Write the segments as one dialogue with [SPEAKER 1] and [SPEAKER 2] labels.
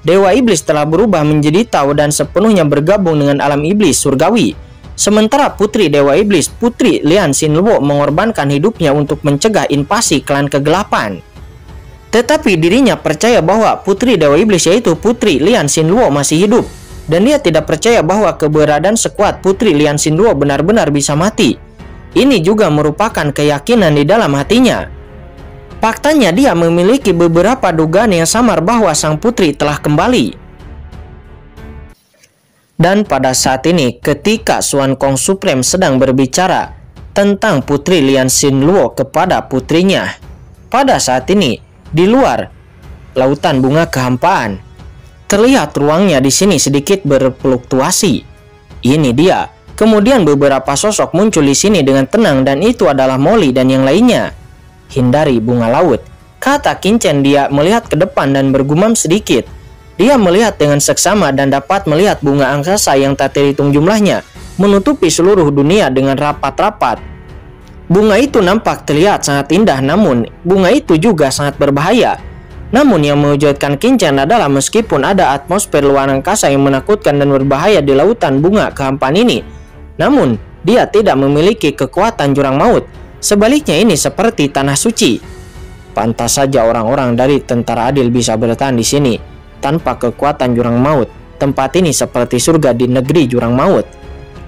[SPEAKER 1] Dewa Iblis telah berubah menjadi Tao dan sepenuhnya bergabung dengan alam iblis surgawi. Sementara putri Dewa Iblis, Putri Lian Xinluo, mengorbankan hidupnya untuk mencegah invasi klan kegelapan. Tetapi dirinya percaya bahwa putri Dewa Iblis yaitu Putri Lian Xinluo masih hidup. Dan dia tidak percaya bahwa keberadaan sekuat Putri Lian Xinluo benar-benar bisa mati. Ini juga merupakan keyakinan di dalam hatinya. Faktanya dia memiliki beberapa dugaan yang samar bahwa sang putri telah kembali. Dan pada saat ini ketika Xuan Kong Supreme sedang berbicara tentang Putri Lian Xinluo kepada putrinya, pada saat ini di luar lautan bunga kehampaan, terlihat ruangnya di sini sedikit berfluktuasi. Ini dia. Kemudian beberapa sosok muncul di sini dengan tenang dan itu adalah Molly dan yang lainnya. Hindari bunga laut, kata Qin-Chen. Dia melihat ke depan dan bergumam sedikit. Dia melihat dengan seksama dan dapat melihat bunga angkasa yang tak terhitung jumlahnya menutupi seluruh dunia dengan rapat-rapat. Bunga itu nampak terlihat sangat indah, namun bunga itu juga sangat berbahaya. Namun yang mewujudkan Qin-Chen adalah meskipun ada atmosfer luar angkasa yang menakutkan dan berbahaya di lautan bunga kehampaan ini, namun dia tidak memiliki kekuatan jurang maut. Sebaliknya ini seperti tanah suci. Pantas saja orang-orang dari tentara adil bisa bertahan di sini tanpa kekuatan jurang maut. Tempat ini seperti surga di negeri jurang maut.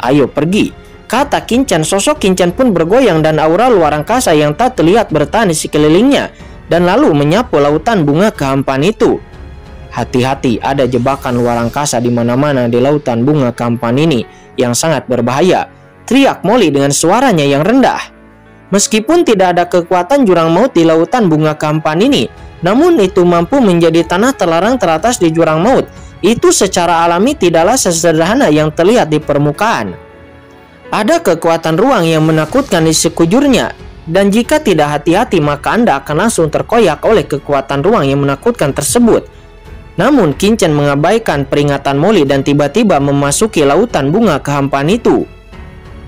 [SPEAKER 1] Ayo pergi, kata Qin-Chen. Sosok Qin-Chen pun bergoyang dan aura luar angkasa yang tak terlihat bertahan di sekelilingnya dan lalu menyapu lautan bunga kehampaan itu. Hati-hati, ada jebakan luar angkasa di mana-mana di lautan bunga kehampaan ini yang sangat berbahaya, teriak Molly dengan suaranya yang rendah. Meskipun tidak ada kekuatan jurang maut di lautan bunga kehampaan ini, namun itu mampu menjadi tanah terlarang teratas di jurang maut. Itu secara alami tidaklah sesederhana yang terlihat di permukaan. Ada kekuatan ruang yang menakutkan di sekujurnya, dan jika tidak hati-hati maka Anda akan langsung terkoyak oleh kekuatan ruang yang menakutkan tersebut. Namun Qin-Chen mengabaikan peringatan Molly dan tiba-tiba memasuki lautan bunga kehampaan itu.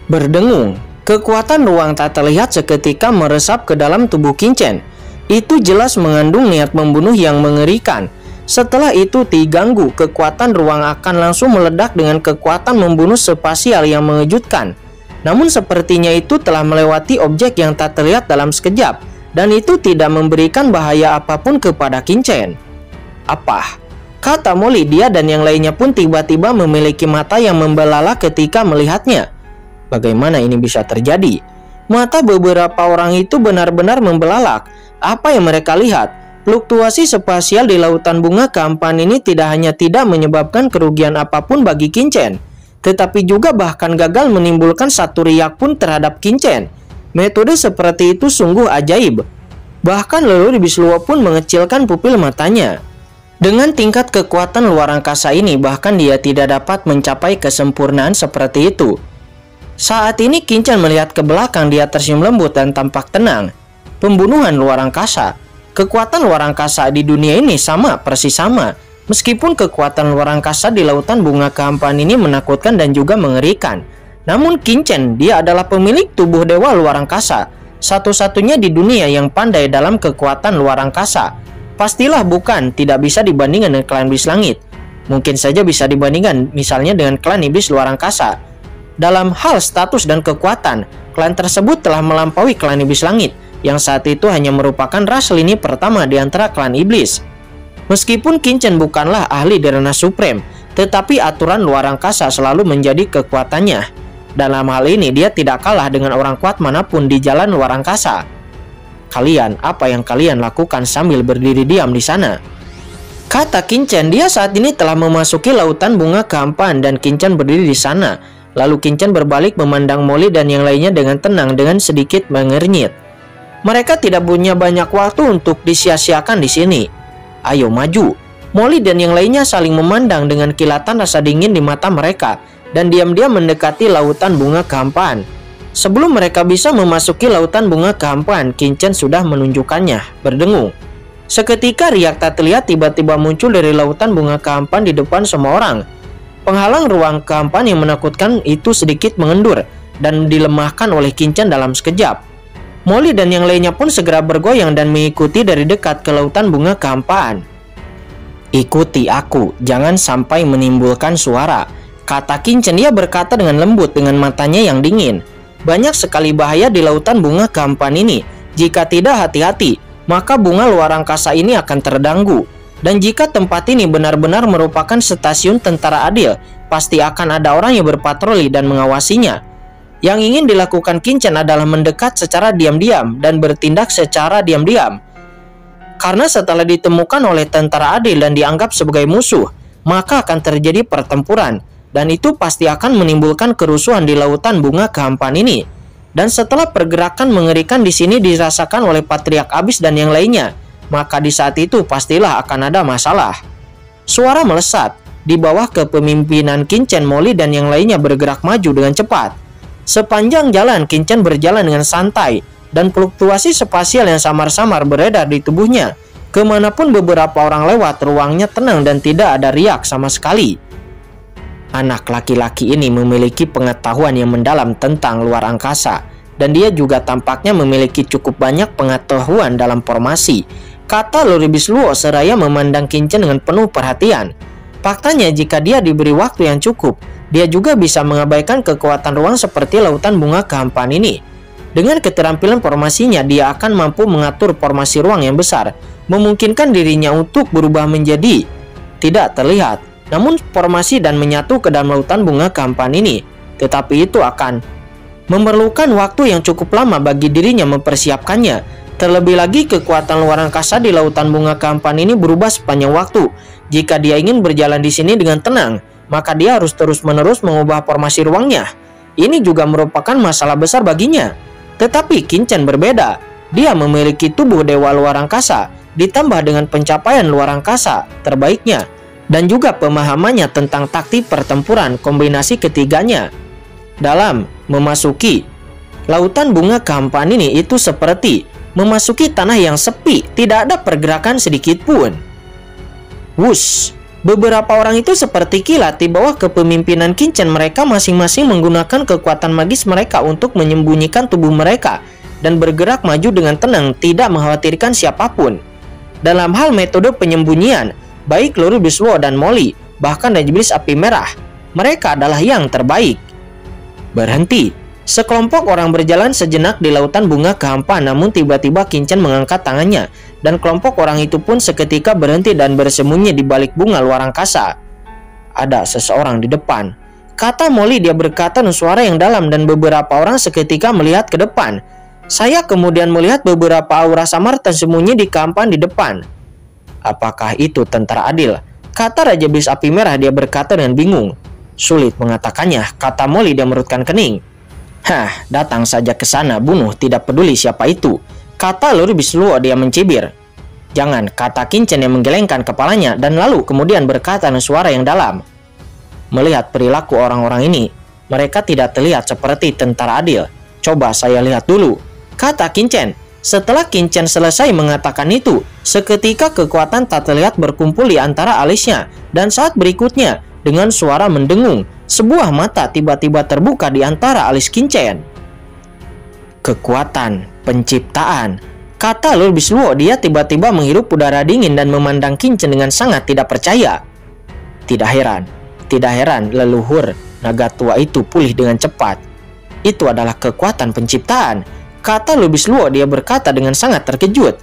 [SPEAKER 1] Berdengung, kekuatan ruang tak terlihat seketika meresap ke dalam tubuh Qin-Chen. Itu jelas mengandung niat membunuh yang mengerikan. Setelah itu diganggu, kekuatan ruang akan langsung meledak dengan kekuatan membunuh spasial yang mengejutkan. Namun sepertinya itu telah melewati objek yang tak terlihat dalam sekejap, dan itu tidak memberikan bahaya apapun kepada Qin-Chen. Apa? Kata Molly. Dia dan yang lainnya pun tiba-tiba memiliki mata yang membelalak ketika melihatnya. Bagaimana ini bisa terjadi? Mata beberapa orang itu benar-benar membelalak. Apa yang mereka lihat? Fluktuasi spasial di lautan bunga kehampaan ini tidak hanya tidak menyebabkan kerugian apapun bagi Qin-Chen, tetapi juga bahkan gagal menimbulkan satu riak pun terhadap Qin-Chen. Metode seperti itu sungguh ajaib. Bahkan Leluhur Iblis Luo pun mengecilkan pupil matanya. Dengan tingkat kekuatan luar angkasa ini, bahkan dia tidak dapat mencapai kesempurnaan seperti itu. Saat ini Qin-Chen melihat ke belakang. Dia tersenyum lembut dan tampak tenang. Pembunuhan luar angkasa. Kekuatan luar angkasa di dunia ini persis sama. Meskipun kekuatan luar angkasa di lautan bunga kehampaan ini menakutkan dan juga mengerikan, namun Qin-Chen, dia adalah pemilik tubuh dewa luar angkasa, satu-satunya di dunia yang pandai dalam kekuatan luar angkasa. Pastilah bukan tidak bisa dibandingkan dengan klan iblis langit. Mungkin saja bisa dibandingkan misalnya dengan klan iblis luar angkasa. Dalam hal status dan kekuatan, klan tersebut telah melampaui klan iblis langit, yang saat itu hanya merupakan ras lini pertama di antara klan iblis. Meskipun Qin-Chen bukanlah ahli di ranah supreme, tetapi aturan luar angkasa selalu menjadi kekuatannya. Dalam hal ini dia tidak kalah dengan orang kuat manapun di jalan luar angkasa. Kalian, apa yang kalian lakukan sambil berdiri diam di sana? Kata Qin-Chen. Dia saat ini telah memasuki lautan bunga kehampaan dan Qin-Chen berdiri di sana. Lalu Qin-Chen berbalik memandang Molly dan yang lainnya dengan tenang dengan sedikit mengernyit. Mereka tidak punya banyak waktu untuk disia-siakan di sini. Ayo maju. Molly dan yang lainnya saling memandang dengan kilatan rasa dingin di mata mereka dan diam-diam mendekati lautan bunga kehampaan. Sebelum mereka bisa memasuki lautan bunga kehampaan, Qin-Chen sudah menunjukkannya, berdengung. Seketika riak tak terlihat tiba-tiba muncul dari lautan bunga kehampaan di depan semua orang. Penghalang ruang kehampaan yang menakutkan itu sedikit mengendur dan dilemahkan oleh Qin-Chen dalam sekejap. Molly dan yang lainnya pun segera bergoyang dan mengikuti dari dekat ke lautan bunga kehampaan. Ikuti aku, jangan sampai menimbulkan suara, kata Kincen. Dia berkata dengan lembut dengan matanya yang dingin. Banyak sekali bahaya di lautan bunga kehampaan ini. Jika tidak hati-hati, maka bunga luar angkasa ini akan terganggu. Dan jika tempat ini benar-benar merupakan stasiun tentara adil, pasti akan ada orang yang berpatroli dan mengawasinya. Yang ingin dilakukan Kincen adalah mendekat secara diam-diam dan bertindak secara diam-diam. Karena setelah ditemukan oleh tentara adil dan dianggap sebagai musuh, maka akan terjadi pertempuran. Dan itu pasti akan menimbulkan kerusuhan di lautan bunga kehampaan ini. Dan setelah pergerakan mengerikan di sini dirasakan oleh Patriark Abyss dan yang lainnya, maka di saat itu pastilah akan ada masalah. Suara melesat. Di bawah kepemimpinan Kincen, Molly dan yang lainnya bergerak maju dengan cepat. Sepanjang jalan, Kincen berjalan dengan santai, dan fluktuasi spasial yang samar-samar beredar di tubuhnya. Kemanapun beberapa orang lewat, ruangnya tenang dan tidak ada riak sama sekali. Anak laki-laki ini memiliki pengetahuan yang mendalam tentang luar angkasa, dan dia juga tampaknya memiliki cukup banyak pengetahuan dalam formasi, kata Lord Bisluo seraya memandang Kincen dengan penuh perhatian. Faktanya, jika dia diberi waktu yang cukup, dia juga bisa mengabaikan kekuatan ruang seperti lautan bunga kehampaan ini. Dengan keterampilan formasinya, dia akan mampu mengatur formasi ruang yang besar, memungkinkan dirinya untuk berubah menjadi tidak terlihat, namun formasi dan menyatu ke dalam lautan bunga kehampaan ini. Tetapi itu akan memerlukan waktu yang cukup lama bagi dirinya mempersiapkannya. Terlebih lagi, kekuatan luar angkasa di lautan bunga kehampaan ini berubah sepanjang waktu. Jika dia ingin berjalan di sini dengan tenang, maka dia harus terus-menerus mengubah formasi ruangnya. Ini juga merupakan masalah besar baginya. Tetapi Kincen berbeda. Dia memiliki tubuh dewa luar angkasa, ditambah dengan pencapaian luar angkasa terbaiknya, dan juga pemahamannya tentang taktik pertempuran kombinasi ketiganya. Dalam memasuki lautan bunga kehampaan ini, itu seperti memasuki tanah yang sepi, tidak ada pergerakan sedikit pun. Wush! Beberapa orang itu seperti kilat di bawah kepemimpinan Kincen. Mereka masing-masing menggunakan kekuatan magis mereka untuk menyembunyikan tubuh mereka dan bergerak maju dengan tenang, tidak mengkhawatirkan siapapun. Dalam hal metode penyembunyian, baik Lord Bisluo dan Molly, bahkan Iblis Api Merah, mereka adalah yang terbaik. Berhenti. Sekelompok orang berjalan sejenak di lautan bunga kehampaan, namun tiba-tiba Kincen mengangkat tangannya, dan kelompok orang itu pun seketika berhenti dan bersembunyi di balik bunga luar angkasa. Ada seseorang di depan, kata Molly. Dia berkata dengan suara yang dalam, dan beberapa orang seketika melihat ke depan. Saya kemudian melihat beberapa aura samar tersembunyi di kehampaan di depan. Apakah itu tentara adil? Kata Raja Iblis Api Merah. Dia berkata dengan bingung. Sulit mengatakannya, kata Molly. Dia merutkan kening. Hah, datang saja ke sana, bunuh, tidak peduli siapa itu, kata Lord Bisluo. Dia mencibir. Jangan, kata Kincen yang menggelengkan kepalanya, dan lalu kemudian berkata dengan suara yang dalam. Melihat perilaku orang-orang ini, mereka tidak terlihat seperti tentara adil. Coba saya lihat dulu, kata Kincen. Setelah Kincen selesai mengatakan itu, seketika kekuatan tak terlihat berkumpul di antara alisnya, dan saat berikutnya, dengan suara mendengung, sebuah mata tiba-tiba terbuka di antara alis Kincen. Kekuatan penciptaan, kata Lord Bisluo. Dia tiba-tiba menghirup udara dingin dan memandang Kincen dengan sangat tidak percaya. Tidak heran leluhur naga tua itu pulih dengan cepat. Itu adalah kekuatan penciptaan, kata Lord Bisluo. Dia berkata dengan sangat terkejut.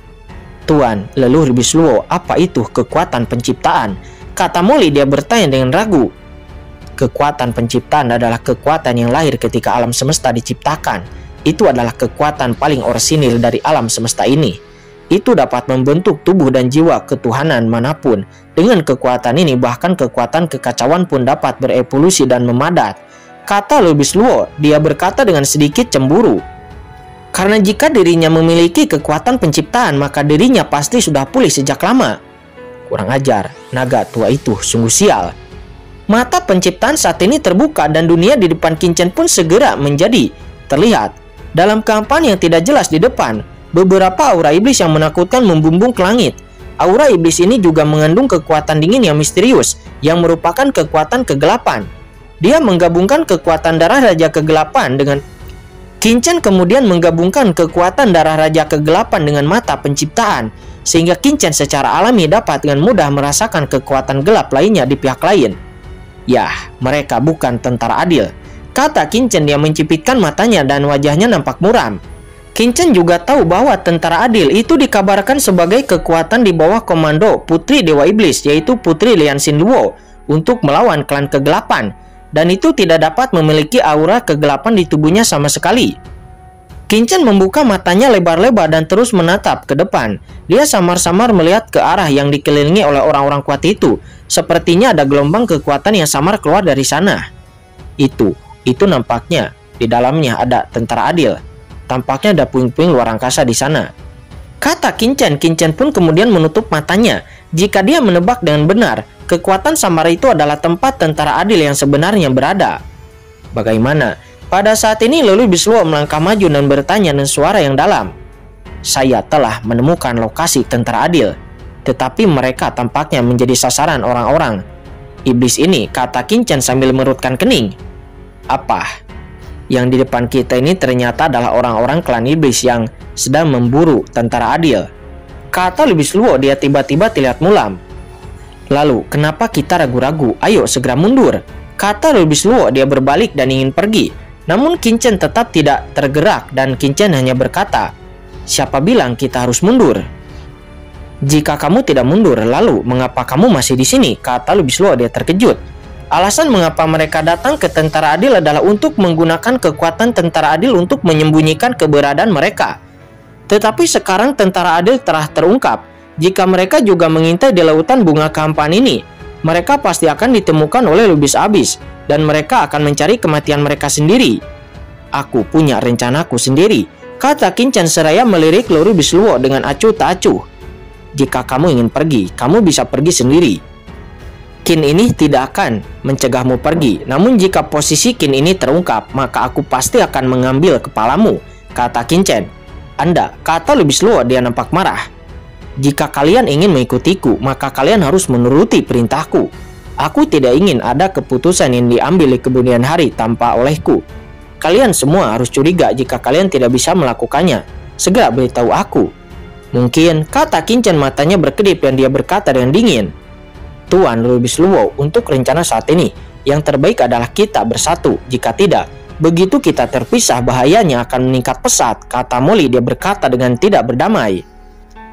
[SPEAKER 1] Tuan, leluhur Bisluo, apa itu kekuatan penciptaan? Kata Molly. Dia bertanya dengan ragu. Kekuatan penciptaan adalah kekuatan yang lahir ketika alam semesta diciptakan. Itu adalah kekuatan paling orsinil dari alam semesta ini. Itu dapat membentuk tubuh dan jiwa ketuhanan manapun. Dengan kekuatan ini, bahkan kekuatan kekacauan pun dapat berevolusi dan memadat, kata Lord Bisluo. Dia berkata dengan sedikit cemburu. Karena jika dirinya memiliki kekuatan penciptaan, maka dirinya pasti sudah pulih sejak lama. Kurang ajar, naga tua itu sungguh sial. Mata penciptaan saat ini terbuka, dan dunia di depan Kincen pun segera menjadi terlihat. Dalam kehampaan yang tidak jelas di depan, beberapa aura iblis yang menakutkan membumbung ke langit. Aura iblis ini juga mengandung kekuatan dingin yang misterius, yang merupakan kekuatan kegelapan. Dia menggabungkan kekuatan darah Raja Kegelapan dengan Kincen kemudian menggabungkan kekuatan darah Raja Kegelapan dengan mata penciptaan. sehingga Qinchen secara alami dapat dengan mudah merasakan kekuatan gelap lainnya di pihak lain. Yah, mereka bukan tentara adil, kata Qinchen. Dia mencipitkan matanya dan wajahnya nampak muram. Qinchen juga tahu bahwa tentara adil itu dikabarkan sebagai kekuatan di bawah komando Putri Dewa Iblis, yaitu Putri Lian Xinluo, untuk melawan klan kegelapan, dan itu tidak dapat memiliki aura kegelapan di tubuhnya sama sekali. Qinchen membuka matanya lebar-lebar dan terus menatap ke depan. Dia samar-samar melihat ke arah yang dikelilingi oleh orang-orang kuat itu. Sepertinya ada gelombang kekuatan yang samar keluar dari sana. Itu nampaknya di dalamnya ada tentara adil. Tampaknya ada puing-puing luar angkasa di sana, kata Qinchen. Qinchen pun kemudian menutup matanya. Jika dia menebak dengan benar, kekuatan samar itu adalah tempat tentara adil yang sebenarnya berada. Bagaimana? Pada saat ini Lelouch Bisluo melangkah maju dan bertanya dengan suara yang dalam. Saya telah menemukan lokasi tentara adil, tetapi mereka tampaknya menjadi sasaran orang-orang iblis ini, kata Qinchen sambil merutkan kening. Apa? Yang di depan kita ini ternyata adalah orang-orang klan iblis yang sedang memburu tentara adil, kata Lelouch Bisluo. Dia tiba-tiba terlihat mulam. Lalu, kenapa kita ragu-ragu? Ayo segera mundur, kata Lelouch Bisluo. Dia berbalik dan ingin pergi. Namun Qinchen tetap tidak tergerak dan Qinchen hanya berkata, siapa bilang kita harus mundur? Jika kamu tidak mundur, lalu mengapa kamu masih di sini? Kata Lelouch Bisluo. Dia terkejut. Alasan mengapa mereka datang ke tentara adil adalah untuk menggunakan kekuatan tentara adil untuk menyembunyikan keberadaan mereka. Tetapi sekarang tentara adil telah terungkap. Jika mereka juga mengintai di lautan bunga kehampaan ini, mereka pasti akan ditemukan oleh Lubis Abis, dan mereka akan mencari kematian mereka sendiri. Aku punya rencanaku sendiri, kata Qinchen seraya melirik Lelouch Bisluo dengan acuh tak acuh. Jika kamu ingin pergi, kamu bisa pergi sendiri. Qin ini tidak akan mencegahmu pergi. Namun jika posisi Qin ini terungkap, maka aku pasti akan mengambil kepalamu, kata Qinchen. Anda, kata Lelouch Bisluo. Dia nampak marah. Jika kalian ingin mengikutiku, maka kalian harus menuruti perintahku. Aku tidak ingin ada keputusan yang diambil di kemudian hari tanpa olehku. Kalian semua harus curiga jika kalian tidak bisa melakukannya. Segera beritahu aku. Mungkin, kata Qinchen, matanya berkedip dan dia berkata dengan dingin. Tuan Lelouch Bisluo, untuk rencana saat ini, yang terbaik adalah kita bersatu. Jika tidak, begitu kita terpisah, bahayanya akan meningkat pesat, kata Molly. Dia berkata dengan tidak berdamai.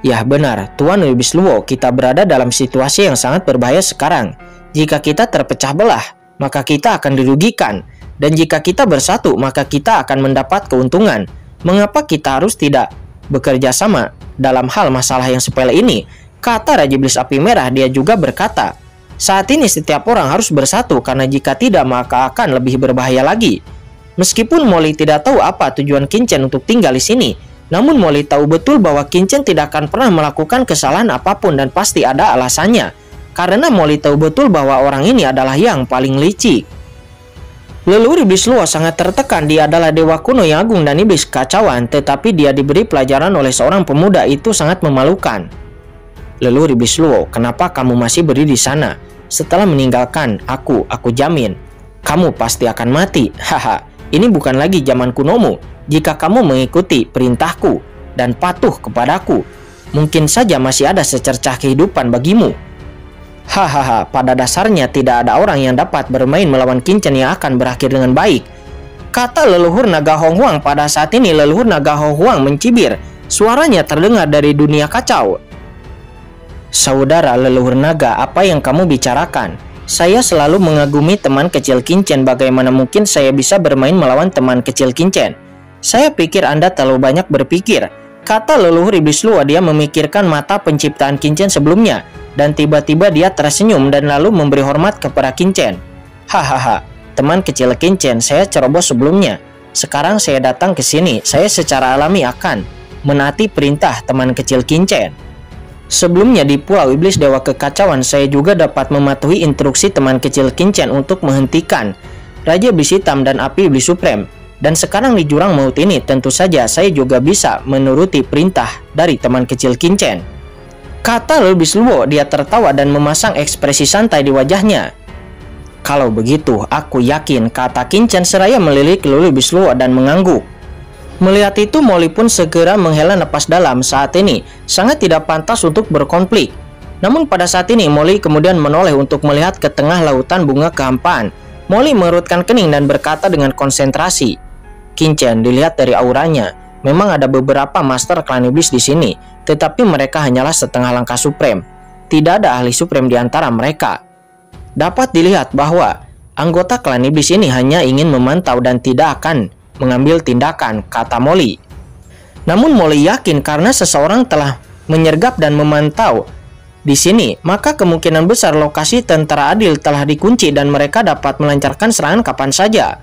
[SPEAKER 1] Ya benar, Tuan Lelouch Bisluo, kita berada dalam situasi yang sangat berbahaya sekarang. Jika kita terpecah belah, maka kita akan dirugikan. Dan jika kita bersatu, maka kita akan mendapat keuntungan. Mengapa kita harus tidak bekerja sama dalam hal masalah yang sepele ini? Kata Raja Iblis Api Merah. Dia juga berkata, saat ini setiap orang harus bersatu, karena jika tidak maka akan lebih berbahaya lagi. Meskipun Molly tidak tahu apa tujuan Qinchen untuk tinggal di sini, namun Molly tahu betul bahwa Qinchen tidak akan pernah melakukan kesalahan apapun dan pasti ada alasannya. Karena Molly tahu betul bahwa orang ini adalah yang paling licik. Lelouch Bisluo sangat tertekan. Dia adalah dewa kuno yang agung dan iblis kekacauan, tetapi dia diberi pelajaran oleh seorang pemuda. Itu sangat memalukan. Lelouch Bisluo, kenapa kamu masih berdiri di sana? Setelah meninggalkan aku jamin kamu pasti akan mati. Haha, ini bukan lagi zaman kunomu. Jika kamu mengikuti perintahku dan patuh kepadaku, mungkin saja masih ada secercah kehidupan bagimu. Hahaha, pada dasarnya tidak ada orang yang dapat bermain melawan Qinchen yang akan berakhir dengan baik, kata leluhur naga Hong Huang. Pada saat ini leluhur naga Hong Huang mencibir. Suaranya terdengar dari dunia kacau. Saudara leluhur naga, apa yang kamu bicarakan? Saya selalu mengagumi teman kecil Qinchen. Bagaimana mungkin saya bisa bermain melawan teman kecil Qinchen? Saya pikir Anda terlalu banyak berpikir, kata leluhur iblis Luo. Dia memikirkan mata penciptaan Qinchen sebelumnya, dan tiba-tiba dia tersenyum dan lalu memberi hormat kepada Qinchen. Hahaha, teman kecil Qinchen, saya ceroboh sebelumnya. Sekarang saya datang ke sini, saya secara alami akan menaati perintah teman kecil Qinchen. Sebelumnya di Pulau Iblis Dewa Kekacauan, saya juga dapat mematuhi instruksi teman kecil Qinchen untuk menghentikan Raja Iblis Hitam dan Api Iblis Supreme. Dan sekarang di Jurang Maut ini, tentu saja saya juga bisa menuruti perintah dari teman kecil Qinchen, kata Lelouch Bisluo. Dia tertawa dan memasang ekspresi santai di wajahnya. Kalau begitu, aku yakin, kata Qinchen seraya melirik Lelouch Bisluo dan mengangguk. Melihat itu, Molly pun segera menghela napas dalam. Saat ini sangat tidak pantas untuk berkonflik. Namun pada saat ini Molly kemudian menoleh untuk melihat ke tengah lautan bunga kehampaan. Molly mengerutkan kening dan berkata dengan konsentrasi, "Qin-chen, dilihat dari auranya, memang ada beberapa master klan iblis di sini, tetapi mereka hanyalah setengah langkah supreme. Tidak ada ahli supreme di antara mereka. Dapat dilihat bahwa anggota klan iblis ini hanya ingin memantau dan tidak akan mengambil tindakan," kata Molly. Namun Molly yakin karena seseorang telah menyergap dan memantau di sini, maka kemungkinan besar lokasi tentara adil telah dikunci dan mereka dapat melancarkan serangan kapan saja.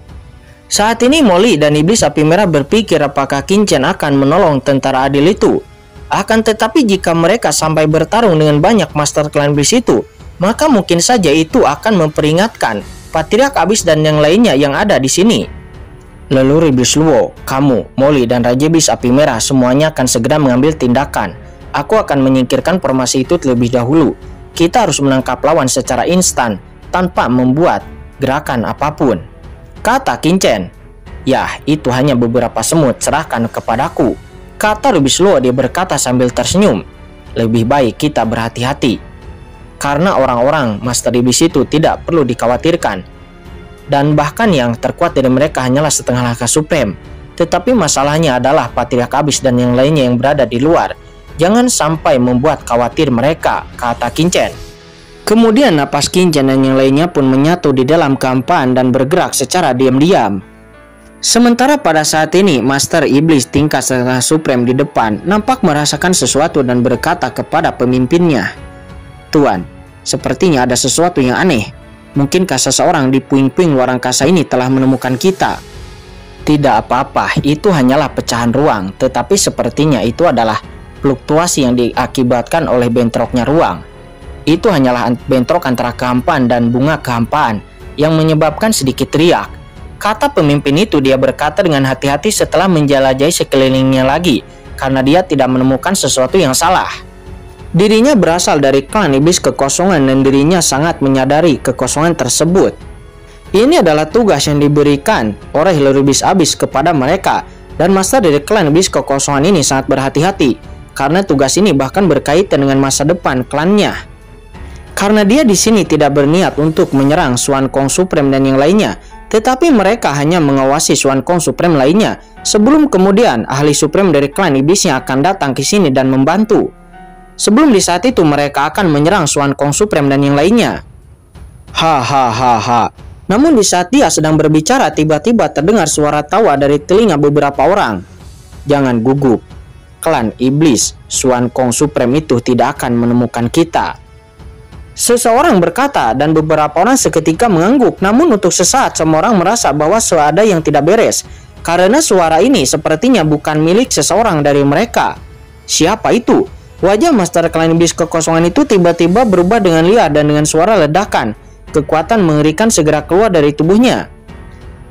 [SPEAKER 1] Saat ini Molly dan Iblis Api Merah berpikir apakah Qin-chen akan menolong tentara adil itu. Akan tetapi jika mereka sampai bertarung dengan banyak master klan iblis itu, maka mungkin saja itu akan memperingatkan Patriark Abyss dan yang lainnya yang ada di sini. Leluhur Iblis Luo, kamu, Molly, dan Raja Iblis Api Merah semuanya akan segera mengambil tindakan. Aku akan menyingkirkan formasi itu terlebih dahulu. Kita harus menangkap lawan secara instan tanpa membuat gerakan apapun, kata Qin-chen. "Ya, itu hanya beberapa semut, serahkan kepadaku," kata Iblis Luo. Dia berkata sambil tersenyum. "Lebih baik kita berhati-hati, karena orang-orang Master Iblis itu tidak perlu dikhawatirkan. Dan bahkan yang terkuat dari mereka hanyalah setengah langkah supreme. Tetapi masalahnya adalah Patriark Abyss dan yang lainnya yang berada di luar. Jangan sampai membuat khawatir mereka," kata Qin-chen. Kemudian napas Qin-chen dan yang lainnya pun menyatu di dalam kehampaan dan bergerak secara diam-diam. Sementara pada saat ini Master Iblis tingkat setengah supreme di depan nampak merasakan sesuatu dan berkata kepada pemimpinnya, "Tuan, sepertinya ada sesuatu yang aneh. Mungkinkah seseorang di puing-puing luar angkasa ini telah menemukan kita?" "Tidak apa-apa, itu hanyalah pecahan ruang, tetapi sepertinya itu adalah fluktuasi yang diakibatkan oleh bentroknya ruang. Itu hanyalah bentrok antara kehampaan dan bunga kehampaan yang menyebabkan sedikit riak," kata pemimpin itu. Dia berkata dengan hati-hati setelah menjelajahi sekelilingnya lagi, karena dia tidak menemukan sesuatu yang salah. Dirinya berasal dari klan iblis kekosongan dan dirinya sangat menyadari kekosongan tersebut. Ini adalah tugas yang diberikan oleh Leluhur Iblis Abyss kepada mereka, dan master dari klan iblis kekosongan ini sangat berhati-hati karena tugas ini bahkan berkaitan dengan masa depan klannya. Karena dia di sini tidak berniat untuk menyerang Swan Kong Supreme dan yang lainnya, tetapi mereka hanya mengawasi Swan Kong Supreme lainnya sebelum kemudian ahli supreme dari klan iblisnya akan datang ke sini dan membantu. Sebelum di saat itu mereka akan menyerang Swan Kong Supreme dan yang lainnya. Hahaha. Namun di saat dia sedang berbicara, tiba-tiba terdengar suara tawa dari telinga beberapa orang. "Jangan gugup. Klan iblis Swan Kong Supreme itu tidak akan menemukan kita," seseorang berkata, dan beberapa orang seketika mengangguk. Namun untuk sesaat semua orang merasa bahwa ada yang tidak beres, karena suara ini sepertinya bukan milik seseorang dari mereka. Siapa itu? Wajah Master Klan Iblis Kekosongan itu tiba-tiba berubah dengan liar dan dengan suara ledakan. Kekuatan mengerikan segera keluar dari tubuhnya.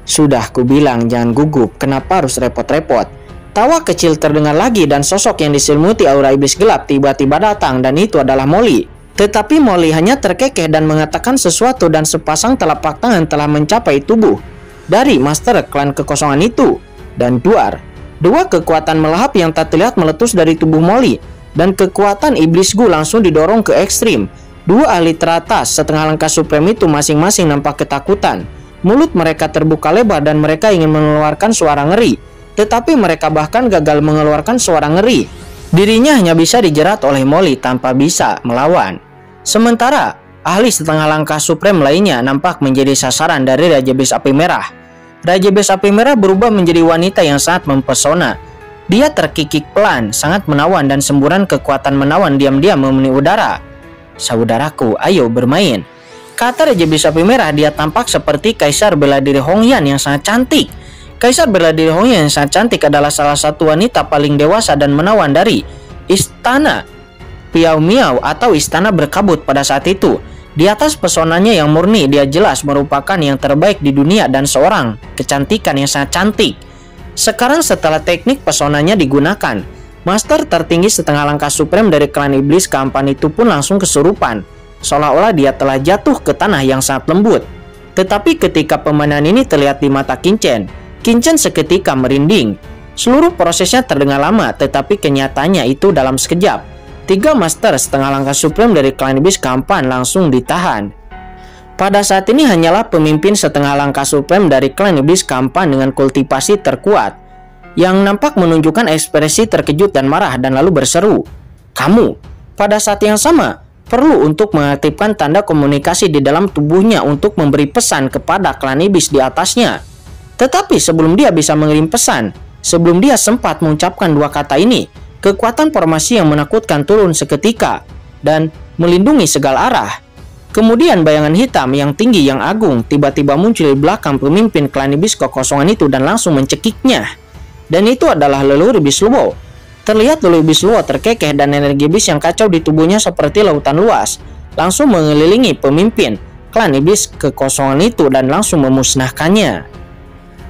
[SPEAKER 1] "Sudah kubilang jangan gugup, kenapa harus repot-repot?" Tawa kecil terdengar lagi dan sosok yang diselimuti aura iblis gelap tiba-tiba datang, dan itu adalah Molly. Tetapi Molly hanya terkekeh dan mengatakan sesuatu, dan sepasang telapak tangan telah mencapai tubuh dari Master Klan Kekosongan itu. Dan dua kekuatan melahap yang tak terlihat meletus dari tubuh Molly, dan kekuatan iblis Gu langsung didorong ke ekstrim. Dua ahli teratas setengah langkah supreme itu masing-masing nampak ketakutan. Mulut mereka terbuka lebar dan mereka ingin mengeluarkan suara ngeri, tetapi mereka bahkan gagal mengeluarkan suara ngeri. Dirinya hanya bisa dijerat oleh Molly tanpa bisa melawan. Sementara ahli setengah langkah supreme lainnya nampak menjadi sasaran dari Raja Iblis Api Merah. Raja Iblis Api Merah berubah menjadi wanita yang sangat mempesona. Dia terkikik pelan, sangat menawan, dan semburan kekuatan menawan diam-diam memenuhi udara. "Saudaraku, ayo bermain," kata Raja Iblis Api Merah. Dia tampak seperti Kaisar Bela Diri Hongyan yang sangat cantik. Kaisar Bela Diri Hongyan yang sangat cantik adalah salah satu wanita paling dewasa dan menawan dari Istana Piao Miao atau Istana Berkabut pada saat itu. Di atas pesonanya yang murni, dia jelas merupakan yang terbaik di dunia dan seorang kecantikan yang sangat cantik. Sekarang setelah teknik pesonanya digunakan, Master tertinggi setengah langkah supreme dari klan iblis kehampaan itu pun langsung kesurupan, seolah-olah dia telah jatuh ke tanah yang sangat lembut. Tetapi ketika pemandangan ini terlihat di mata Qin-chen, Qin-chen seketika merinding. Seluruh prosesnya terdengar lama, tetapi kenyataannya itu dalam sekejap. 3 master setengah langkah supreme dari klan iblis Kampan langsung ditahan. Pada saat ini hanyalah pemimpin setengah langkah supreme dari klan iblis Kampan dengan kultivasi terkuat yang nampak menunjukkan ekspresi terkejut dan marah dan lalu berseru, "Kamu!" Pada saat yang sama, perlu untuk mengaktifkan tanda komunikasi di dalam tubuhnya untuk memberi pesan kepada klan iblis di atasnya. Tetapi sebelum dia bisa mengirim pesan, sebelum dia sempat mengucapkan 2 kata ini, kekuatan formasi yang menakutkan turun seketika dan melindungi segala arah. Kemudian bayangan hitam yang tinggi yang agung tiba-tiba muncul di belakang pemimpin klan iblis kekosongan itu dan langsung mencekiknya. Dan itu adalah leluhur iblis Luo. Terlihat leluhur iblis Luo terkekeh dan energi iblis yang kacau di tubuhnya seperti lautan luas langsung mengelilingi pemimpin klan iblis kekosongan itu dan langsung memusnahkannya.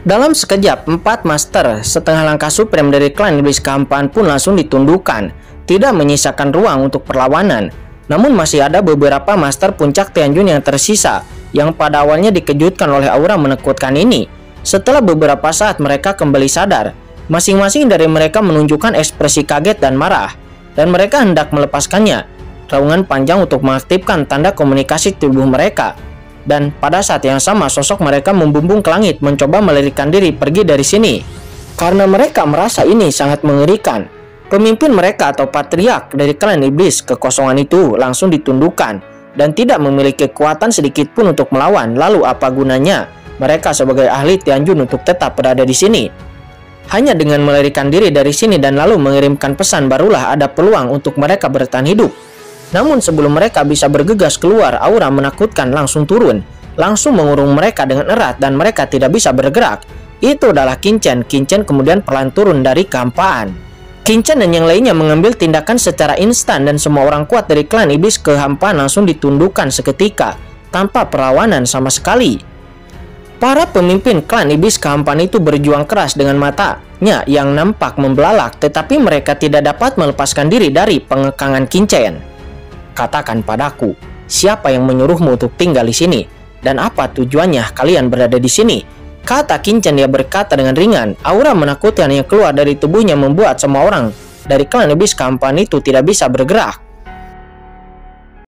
[SPEAKER 1] Dalam sekejap, 4 master setengah langkah supreme dari klan iblis Kampan pun langsung ditundukkan, tidak menyisakan ruang untuk perlawanan. Namun masih ada beberapa master puncak Tianjun yang tersisa, yang pada awalnya dikejutkan oleh aura menakutkan ini. Setelah beberapa saat mereka kembali sadar, masing-masing dari mereka menunjukkan ekspresi kaget dan marah, dan mereka hendak melepaskannya. Raungan panjang untuk mengaktifkan tanda komunikasi tubuh mereka. Dan pada saat yang sama sosok mereka membumbung ke langit mencoba melarikan diri pergi dari sini. Karena mereka merasa ini sangat mengerikan, pemimpin mereka atau patriark dari klan iblis kekosongan itu langsung ditundukkan dan tidak memiliki kekuatan sedikit pun untuk melawan. Lalu apa gunanya mereka sebagai ahli Tianjun untuk tetap berada di sini? Hanya dengan melarikan diri dari sini dan lalu mengirimkan pesan barulah ada peluang untuk mereka bertahan hidup. Namun sebelum mereka bisa bergegas keluar, aura menakutkan langsung turun, langsung mengurung mereka dengan erat dan mereka tidak bisa bergerak. Itu adalah Qin Chen. Qin Chen kemudian perlahan turun dari kehampaan. Qin Chen dan yang lainnya mengambil tindakan secara instan dan semua orang kuat dari klan iblis kehampaan langsung ditundukkan seketika, tanpa perlawanan sama sekali. Para pemimpin klan iblis kehampaan itu berjuang keras dengan matanya yang nampak membelalak, tetapi mereka tidak dapat melepaskan diri dari pengekangan Qin Chen. "Katakan padaku, siapa yang menyuruhmu untuk tinggal di sini? Dan apa tujuannya kalian berada di sini?" Kata Qin Chen. Dia berkata dengan ringan. Aura menakutkan yang keluar dari tubuhnya membuat semua orang dari klan iblis Kampan itu tidak bisa bergerak.